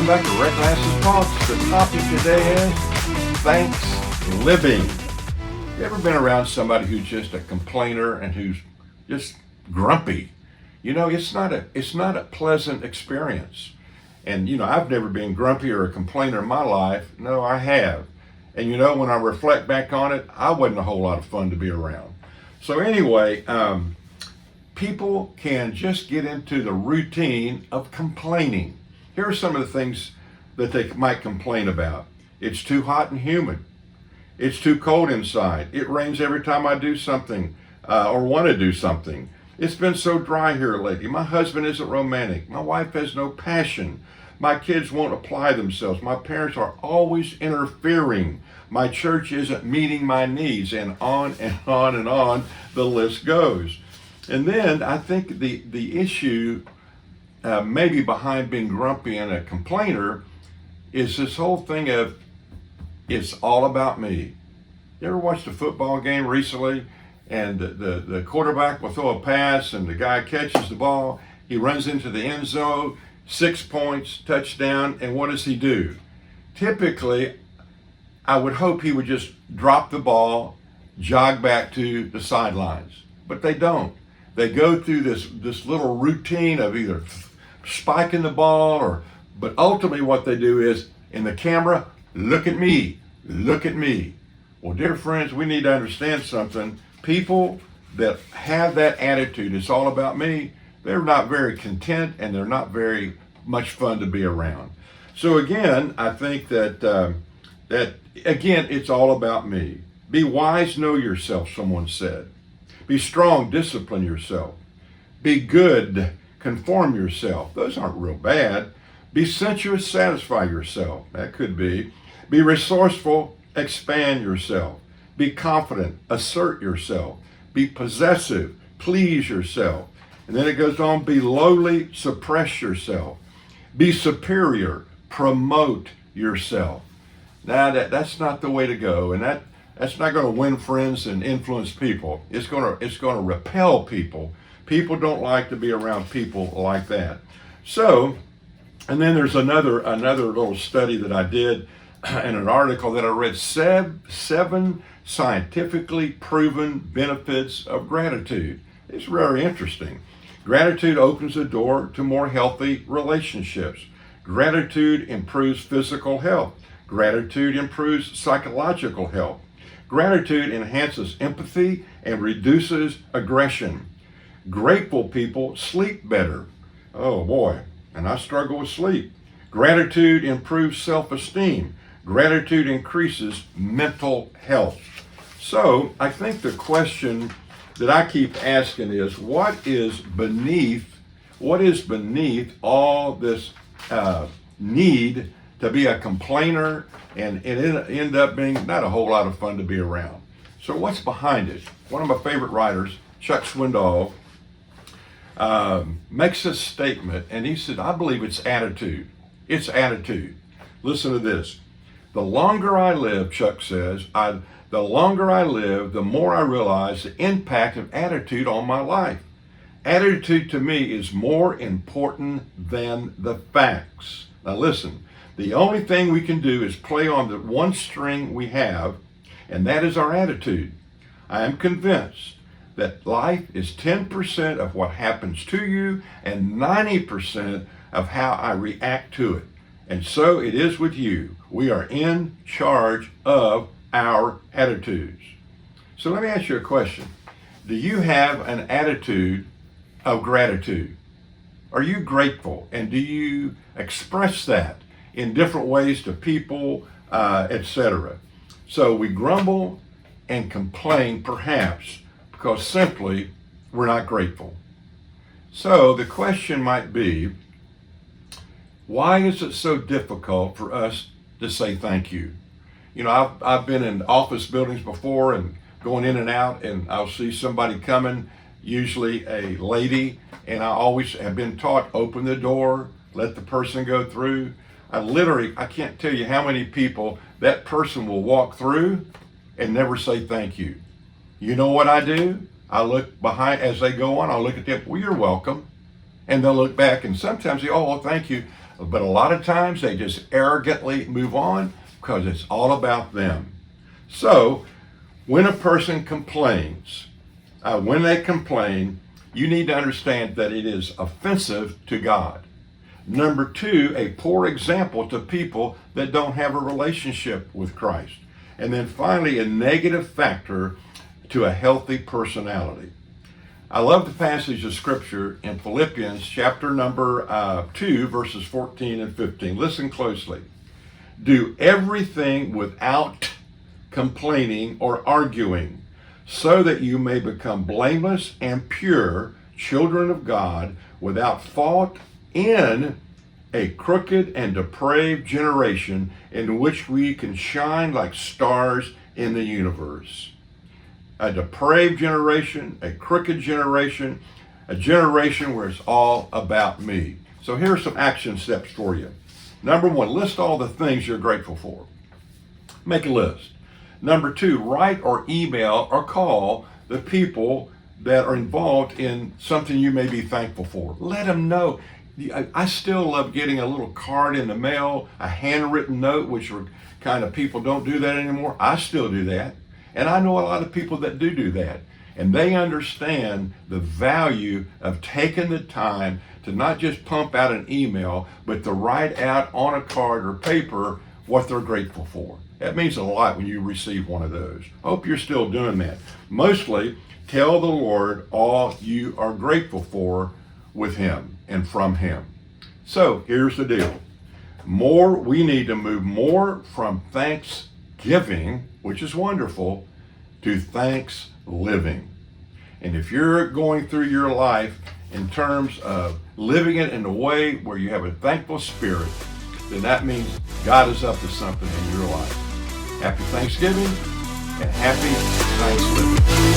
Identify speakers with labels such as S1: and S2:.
S1: Welcome back to Red Glasses Talks. The topic today is ThanksLIVIng. You ever been around somebody who's just a complainer and who's just grumpy? You know, it's not a pleasant experience. And you know, I've never been grumpy or a complainer in my life. No, I have. And you know, when I reflect back on it, I wasn't a whole lot of fun to be around. So anyway, people can just get into the routine of complaining. Here are some of the things that they might complain about. It's too hot and humid. It's too cold inside. It rains every time I do something or want to do something. It's been so dry here lately. My husband isn't romantic. My wife has no passion. My kids won't apply themselves. My parents are always interfering. My church isn't meeting my needs, and on and on and on the list goes. And then I think the issue maybe behind being grumpy and a complainer is this whole thing of it's all about me. You ever watched a football game recently and the quarterback will throw a pass and the guy catches the ball, he runs into the end zone, 6 points, touchdown, and what does he do? Typically, I would hope he would just drop the ball, jog back to the sidelines, but they don't. They go through this little routine of either spiking the ball but ultimately what they do is, in the camera, look at me, look at me. Well, dear friends, we need to understand something. People that have that attitude, it's all about me, they're not very content and they're not very much fun to be around. So again, I think that again, it's all about me. Be wise, know yourself, someone said. Be strong, discipline yourself. Be good, conform yourself. Those aren't real bad. Be sensuous, satisfy yourself. That could be. Be resourceful, expand yourself. Be confident, assert yourself. Be possessive, please yourself. And then it goes on, be lowly, suppress yourself. Be superior, promote yourself. Now that's not the way to go, and that's not going to win friends and influence people. It's going to repel people. People don't like to be around people like that. So, and then there's another little study that I did in an article that I read, seven scientifically proven benefits of gratitude. It's very interesting. Gratitude opens the door to more healthy relationships. Gratitude improves physical health. Gratitude improves psychological health. Gratitude enhances empathy and reduces aggression. Grateful people sleep better. Oh boy, and I struggle with sleep. Gratitude improves self-esteem. Gratitude increases mental health. So I think the question that I keep asking is, what is beneath all this need to be a complainer and it end up being not a whole lot of fun to be around? So what's behind it? One of my favorite writers, Chuck Swindoll, makes a statement, and he said, I believe it's attitude. It's attitude. Listen to this. The longer I live, Chuck says, the longer I live, the more I realize the impact of attitude on my life. Attitude to me is more important than the facts. Now listen, the only thing we can do is play on the one string we have, and that is our attitude. I am convinced that life is 10% of what happens to you and 90% of how I react to it. And so it is with you. We are in charge of our attitudes. So let me ask you a question. Do you have an attitude of gratitude? Are you grateful? And do you express that in different ways to people, etc.? So we grumble and complain perhaps because simply we're not grateful. So the question might be, why is it so difficult for us to say thank you? You know, I've been in office buildings before and going in and out, and I'll see somebody coming, usually a lady, and I always have been taught, open the door, let the person go through. I can't tell you how many people that person will walk through and never say thank you. You know what I do? I look behind as they go on, I'll look at them, well, you're welcome. And they'll look back and sometimes they, oh, well, thank you. But a lot of times they just arrogantly move on because it's all about them. So when a person complains, when they complain, you need to understand that it is offensive to God. Number two, a poor example to people that don't have a relationship with Christ. And then finally, a negative factor to a healthy personality. I love the passage of scripture in Philippians chapter number 2, verses 14 and 15. Listen closely. Do everything without complaining or arguing, so that you may become blameless and pure, children of God, without fault in a crooked and depraved generation, in which we can shine like stars in the universe. A depraved generation, a crooked generation, a generation where it's all about me. So here are some action steps for you. Number one, list all the things you're grateful for. Make a list. Number two, write or email or call the people that are involved in something you may be thankful for. Let them know. I still love getting a little card in the mail, a handwritten note, which are kind of, people don't do that anymore. I still do that. And I know a lot of people that do that. And they understand the value of taking the time to not just pump out an email, but to write out on a card or paper what they're grateful for. That means a lot when you receive one of those. Hope you're still doing that. Mostly, tell the Lord all you are grateful for with Him and from Him. So here's the deal. We need to move more from thanksgiving, which is wonderful, to ThanksLIVING. And if you're going through your life in terms of living it in a way where you have a thankful spirit, then that means God is up to something in your life. Happy Thanksgiving and happy ThanksLIVING.